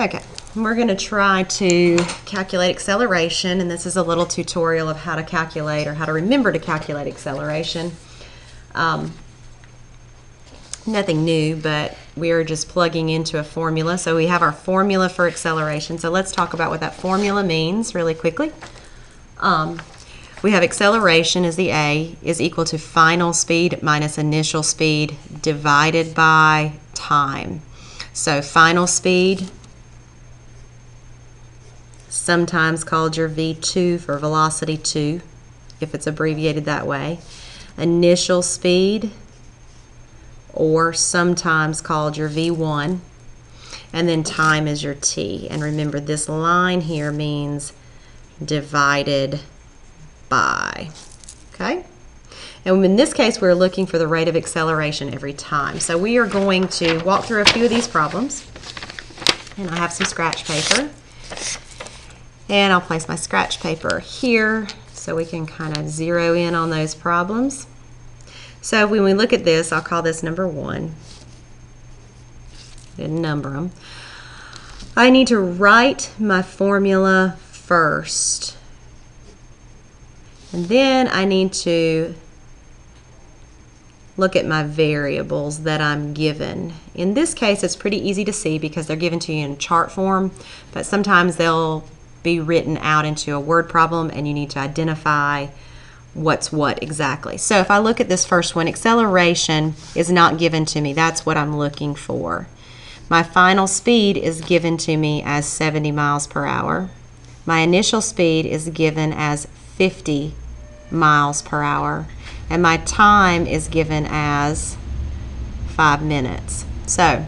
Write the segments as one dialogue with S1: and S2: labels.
S1: Okay, we're going to try to calculate acceleration, and this is a little tutorial of how to calculate or how to remember to calculate acceleration. Nothing new, but we're just plugging into a formula. So we have our formula for acceleration. So let's talk about what that formula means really quickly. We have acceleration as the A is equal to final speed minus initial speed divided by time. So final speed, sometimes called your V2 for velocity 2, if it's abbreviated that way. Initial speed, or sometimes called your V1. And then time is your T. And remember, this line here means divided by. Okay? And in this case, we're looking for the rate of acceleration every time. So we are going to walk through a few of these problems. And I have some scratch paper. And I'll place my scratch paper here so we can kind of zero in on those problems. So when we look at this, I'll call this number 1. Didn't number them. I need to write my formula first. And then I need to look at my variables that I'm given. In this case, it's pretty easy to see because they're given to you in chart form, but sometimes they'll be written out into a word problem and you need to identify what's what exactly. So if I look at this first one, acceleration is not given to me. That's what I'm looking for. My final speed is given to me as 70 miles per hour. My initial speed is given as 50 miles per hour. And my time is given as 5 minutes. So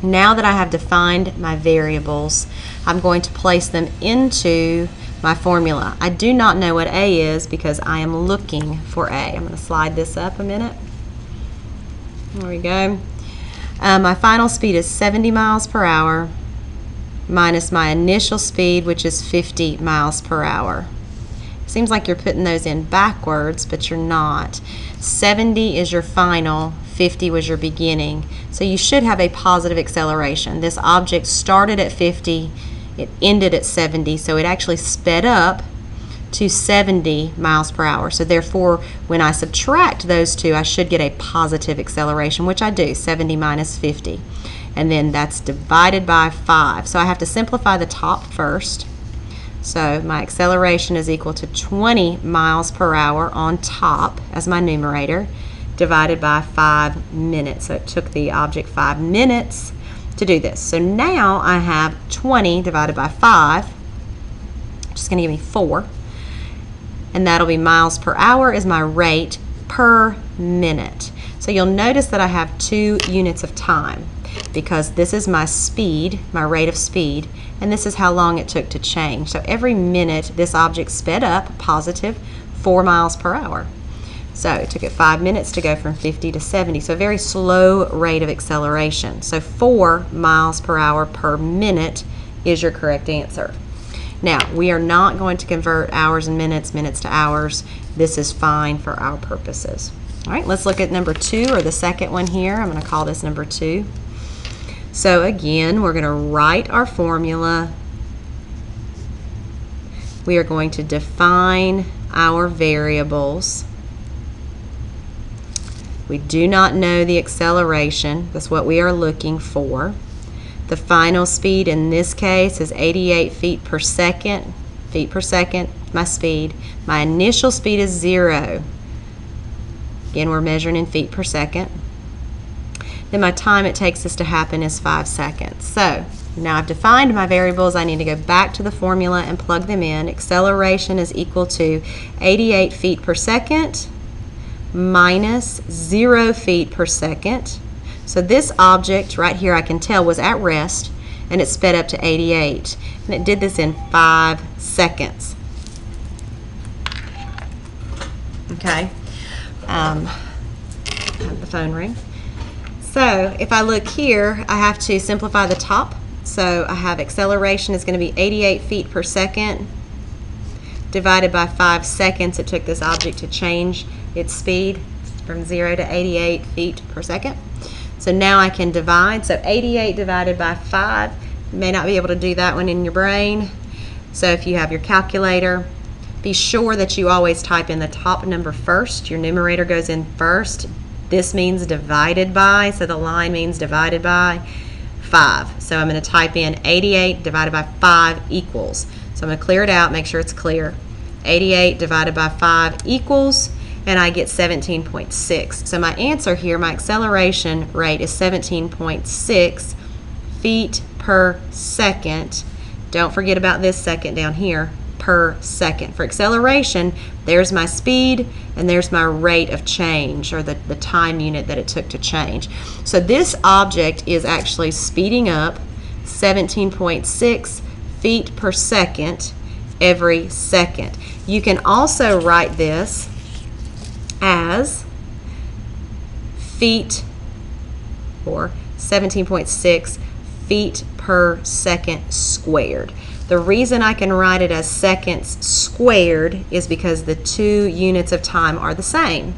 S1: now that I have defined my variables, I'm going to place them into my formula. I do not know what A is because I am looking for A. I'm going to slide this up a minute. There we go. My final speed is 70 miles per hour minus my initial speed, which is 50 miles per hour. Seems like you're putting those in backwards, but you're not. 70 is your final, 50 was your beginning. So you should have a positive acceleration. This object started at 50, it ended at 70, so it actually sped up to 70 miles per hour. So therefore, when I subtract those two, I should get a positive acceleration, which I do, 70 minus 50. And then that's divided by 5. So I have to simplify the top first. So my acceleration is equal to 20 miles per hour on top as my numerator, divided by 5 minutes. So it took the object 5 minutes to do this. So now I have 20 divided by 5, which is going to give me 4. And that'll be miles per hour is my rate per minute. So you'll notice that I have 2 units of time because this is my speed, my rate of speed, and this is how long it took to change. So every minute this object sped up positive 4 miles per hour. So it took it 5 minutes to go from 50 to 70. So a very slow rate of acceleration. So 4 miles per hour per minute is your correct answer. Now, we are not going to convert hours and minutes, minutes to hours. This is fine for our purposes. All right, let's look at number 2, or the second one here. I'm going to call this number 2. So again, we're going to write our formula. We are going to define our variables. We do not know the acceleration. That's what we are looking for. The final speed in this case is 88 feet per second. Feet per second, my speed. My initial speed is 0. Again, we're measuring in feet per second. Then my time it takes this to happen is 5 seconds. So now I've defined my variables. I need to go back to the formula and plug them in. Acceleration is equal to 88 feet per second minus 0 feet per second. So this object right here, I can tell, was at rest, and it sped up to 88. And it did this in 5 seconds. Okay. I have the phone ring. So if I look here, I have to simplify the top. So I have acceleration is going to be 88 feet per second divided by 5 seconds it took this object to change its speed from 0 to 88 feet per second. So now I can divide. So 88 divided by 5 You may not be able to do that one in your brain. So if you have your calculator, be sure that you always type in the top number first. Your numerator goes in first. This means divided by, so the line means divided by 5. So I'm going to type in 88 divided by 5 equals. So I'm going to clear it out, make sure it's clear. 88 divided by 5 equals, and I get 17.6. So my answer here, my acceleration rate is 17.6 feet per second. Don't forget about this second down here, per second. For acceleration, there's my speed and there's my rate of change, or the time unit that it took to change. So this object is actually speeding up 17.6 feet per second every second. You can also write this as feet, or 17.6 feet per second squared. The reason I can write it as seconds squared is because the two units of time are the same.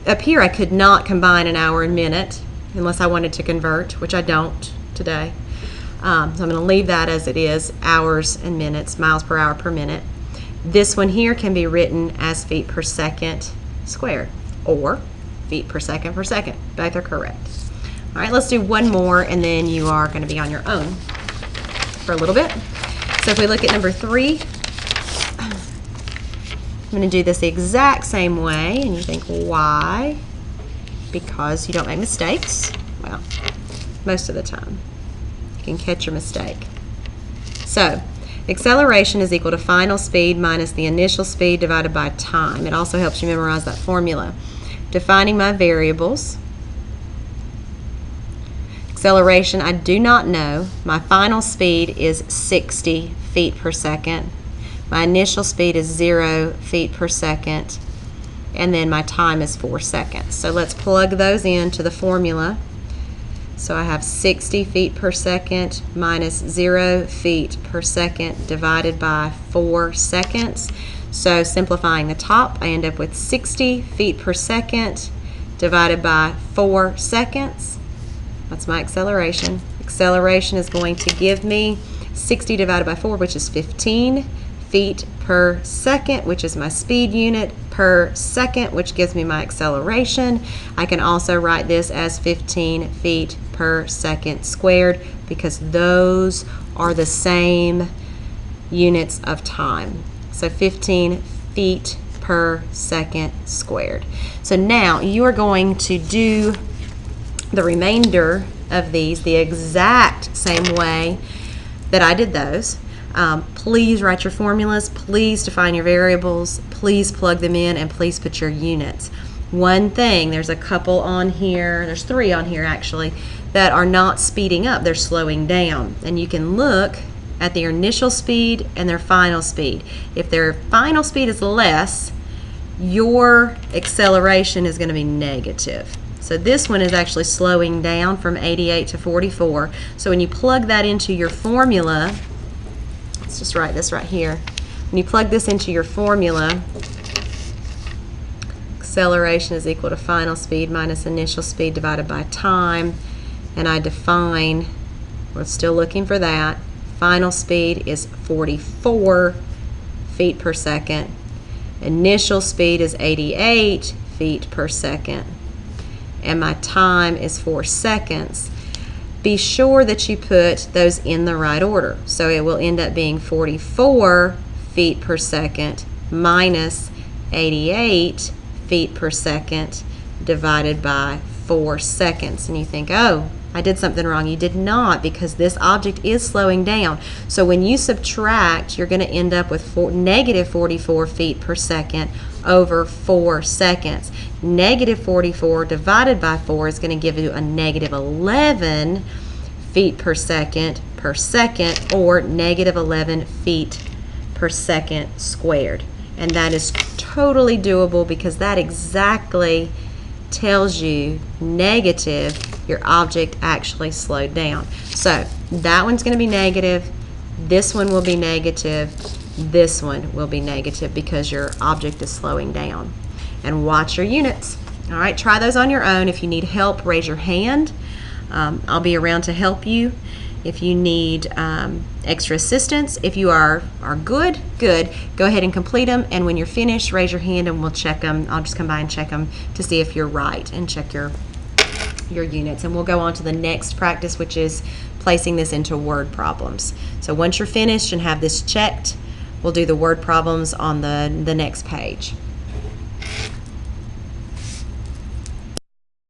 S1: Up here I could not combine an hour and minute unless I wanted to convert, which I don't today. So I'm going to leave that as it is, hours and minutes, miles per hour per minute. This one here can be written as feet per second squared, or feet per second. Both are correct. All right, let's do one more, and then you are going to be on your own for a little bit. So if we look at number 3, I'm going to do this the exact same way, and you think, why? Because you don't make mistakes. Well, most of the time. You can catch your mistake. So, acceleration is equal to final speed minus the initial speed divided by time. It also helps you memorize that formula. Defining my variables. Acceleration, I do not know. My final speed is 60 feet per second. My initial speed is 0 feet per second. And then my time is 4 seconds. So let's plug those into the formula. So I have 60 feet per second minus 0 feet per second divided by 4 seconds. So simplifying the top, I end up with 60 feet per second divided by 4 seconds. That's my acceleration. Acceleration is going to give me 60 divided by 4, which is 15 feet per second, which is my speed unit per second, which gives me my acceleration. I can also write this as 15 feet per second squared, because those are the same units of time. So 15 feet per second squared. So now you are going to do the remainder of these the exact same way that I did those. Please write your formulas, please define your variables, please plug them in, and please put your units. One thing, there's a couple on here, there's 3 on here actually, that are not speeding up, they're slowing down. And you can look at their initial speed and their final speed. If their final speed is less, your acceleration is going to be negative. So this one is actually slowing down from 88 to 44. So when you plug that into your formula, let's just write this right here. When you plug this into your formula, acceleration is equal to final speed minus initial speed divided by time. And I define, we're still looking for that, final speed is 44 feet per second. Initial speed is 88 feet per second. And my time is 4 seconds. Be sure that you put those in the right order. So it will end up being 44 feet per second minus 88 feet per second divided by 4 seconds. And you think, oh, I did something wrong. You did not, because this object is slowing down. So when you subtract, you're going to end up with negative 44 feet per second over 4 seconds. Negative 44 divided by 4 is going to give you a negative 11 feet per second, or negative 11 feet per second squared. And that is totally doable, because that exactly tells you negative, your object actually slowed down. So that one's going to be negative, this one will be negative, this one will be negative, because your object is slowing down. And watch your units. All right, try those on your own. If you need help, raise your hand. I'll be around to help you. If you need extra assistance, if you are good, go ahead and complete them. And when you're finished, raise your hand and we'll check them. I'll just come by and check them to see if you're right and check your units. And we'll go on to the next practice, which is placing this into word problems. So once you're finished and have this checked, we'll do the word problems on the next page.